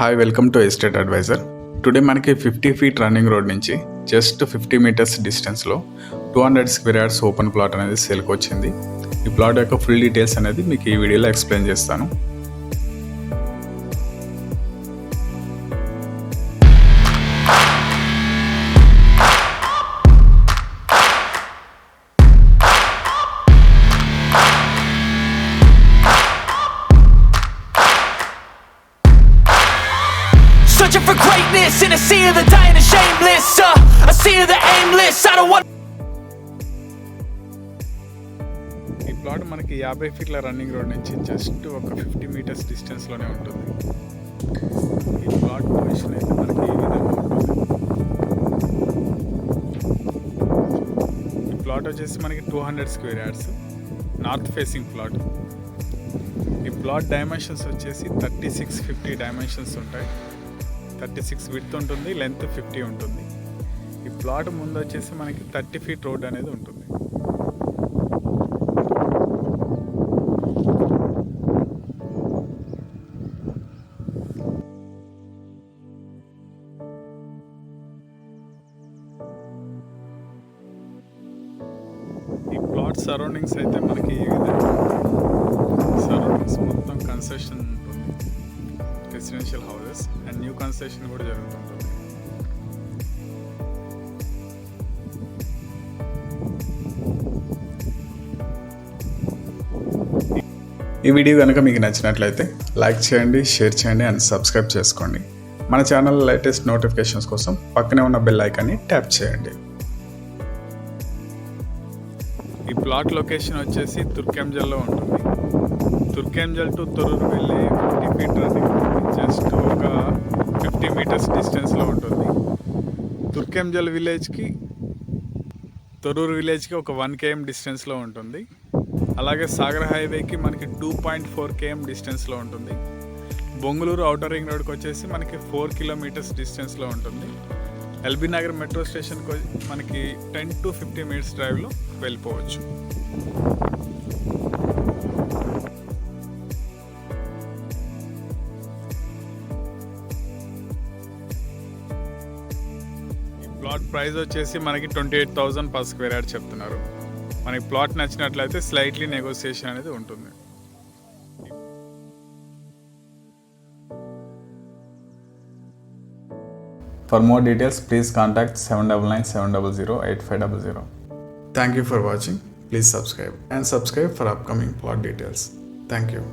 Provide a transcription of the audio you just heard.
Hi welcome to estate advisor. Today మనకి 50 feet running road నుంచి just 50 meters డిస్టెన్స్లో 200 square yards open plot అనేది సేల్కి వచ్చింది. ఈ ప్లాట్ యొక్క ఫుల్ డీటెయిల్స్ అనేది మీకు ఈ వీడియోలో ఎక్స్ప్లెయిన్ చేస్తాను. Searching for greatness in a sea of the dying and shameless, a sea of the aimless. I don't want. ఈ ప్లాట్ మనకి 50 ఫీట్ల రన్నింగ్ రోడ్ నుంచి జస్ట్ ఒక 50 మీటర్స్ డిస్టెన్స్లోనే ఉంటుంది. ఈ ప్లాట్ పొజిషన్ అయితే మనకి ఈ విధంగా ఉంటుంది. ఈ ప్లాట్ వచ్చేసి మనకి 200 square yards north facing plot. ఈ ప్లాట్ డైమెన్షన్స్ వచ్చేసి 36-50 డైమెన్షన్స్ ఉంటాయి. 36 విడ్త్ ఉంటుంది, లెంత్ 50 ఉంటుంది. ఈ ప్లాట్ ముందు వచ్చేసి మనకి 30 ఫీట్ రోడ్ అనేది ఉంటుంది. ఈ ప్లాట్ సరౌండింగ్స్ అయితే మనకి ఈ విధంగా సరౌండింగ్స్ మొత్తం కన్స్ట్రక్షన్ ఉంటుంది. Residential houses and new construction కూడా జరుగుతుంటుంది. ఈ వీడియో కనుక మీకు నచ్చినట్లయితే లైక్ చేయండి, షేర్ చేయండి అండ్ సబ్స్క్రైబ్ చేసుకోండి. మన ఛానల్ లేటెస్ట్ నోటిఫికేషన్స్ కోసం పక్కనే ఉన్న బెల్ ఐకాన్ని ట్యాప్ చేయండి. ఈ ప్లాట్ లొకేషన్ వచ్చేసి తుర్కెంజల్లో ఉంటుంది. తుర్కెంజల్ టు తొర్రూరు వెళ్ళే 50 ఫీట్ రన్నింగ్ జస్ట్ ఒక 50 మీటర్స్ డిస్టెన్స్లో ఉంటుంది. తుర్కెంజల్ విలేజ్కి తొర్రూరు విలేజ్కి ఒక 1 km డిస్టెన్స్లో ఉంటుంది. అలాగే సాగర్ హైవేకి మనకి 2.4 km డిస్టెన్స్లో ఉంటుంది. బొంగుళూరు ఔటర్ రింగ్ రోడ్కి వచ్చేసి మనకి 4 కిలోమీటర్స్ డిస్టెన్స్లో ఉంటుంది. ఎల్బీ నగర్ మెట్రో స్టేషన్కి మనకి 10 to 15 మినిట్స్ డ్రైవ్లో వెళ్ళిపోవచ్చు. ప్లాట్ ప్రైస్ వచ్చేసి మనకి 28,000 per స్క్వేర్ యార్డ్ చెప్తున్నారు. మనకి ప్లాట్ నచ్చినట్లయితే స్లైట్లీ నెగోసియేషన్ అనేది ఉంటుంది. For more details please contact 7997008500. Thank you for watching. Please subscribe and subscribe for upcoming plot details. Thank you.